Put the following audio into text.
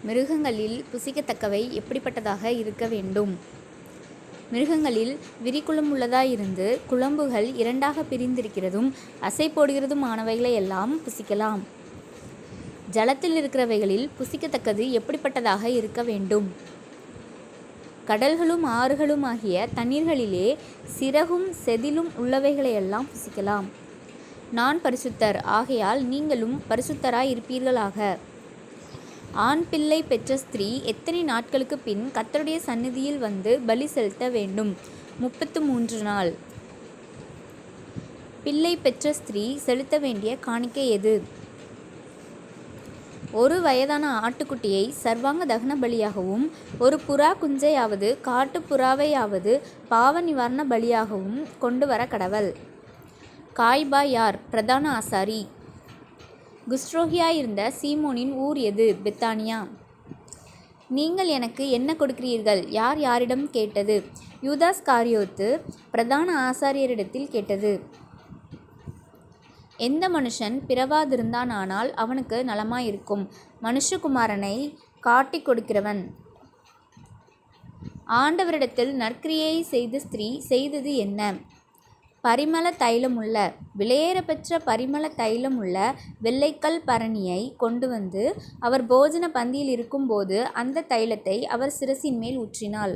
மிருகங்களில் புசிக்கத்தக்கவை எப்படிப்பட்டதாக இருக்க வேண்டும்? மிருகங்களில் விரிகுளம்புள்ளதாயிருந்து குளம்புகள் இரண்டாக பிரிந்திருக்கிறதும் அசை போடுகிறதுமானவைகளை எல்லாம் புசிக்கலாம். ஜலத்தில் இருக்கிறவைகளில் புசிக்கத்தக்கது எப்படிப்பட்டதாக இருக்க வேண்டும்? கடல்களும் ஆறுகளும் ஆகிய தண்ணீர்களிலே சிறகும் செதிலும் உள்ளவைகளையெல்லாம் புசிக்கலாம். நான் பரிசுத்தர், ஆகையால் நீங்களும் பரிசுத்தராய் இருப்பீர்களாக. ஆண் பிள்ளை பெற்ற ஸ்திரீ எத்தனை நாட்களுக்கு பின் கர்த்தருடைய சந்நிதியில் வந்து பலி செலுத்த வேண்டும்? 33 நாள். பிள்ளை பெற்ற ஸ்திரீ செலுத்த வேண்டிய காணிக்கை எது? 1 வயதான ஆட்டுக்குட்டியை சர்வாங்க தகன பலியாகவும் 1 புறா குஞ்சையாவது காட்டு புறாவையாவது பாவ நிவாரண பலியாகவும் கொண்டு வர கடவள். காய்பா யார்? பிரதான ஆசாரி. குஸ்ரோகியாயிருந்த சீமோனின் ஊர் எது? பெத்தானியா. நீங்கள் எனக்கு என்ன கொடுக்கிறீர்கள்? யார் யாரிடம் கேட்டது? யூதாஸ் காரியோத்து பிரதான ஆசாரியரிடத்தில் கேட்டது. எந்த மனுஷன் பிறவாதிருந்தானால் அவனுக்கு நலமாயிருக்கும். மனுஷகுமாரனை காட்டிக் கொடுக்கிறவன். ஆண்டவரிடத்தில் நற்கிரியை செய்த ஸ்திரீ செய்தது என்ன? பரிமள தைலமுள்ள விலையேறப்பெற்ற பரிமள தைலமுள்ள வெள்ளைக்கல் பரணியை கொண்டு வந்து அவர் போஜன பந்தியில் இருக்கும்போது அந்த தைலத்தை அவர் சிரசின் மேல் ஊற்றினாள்.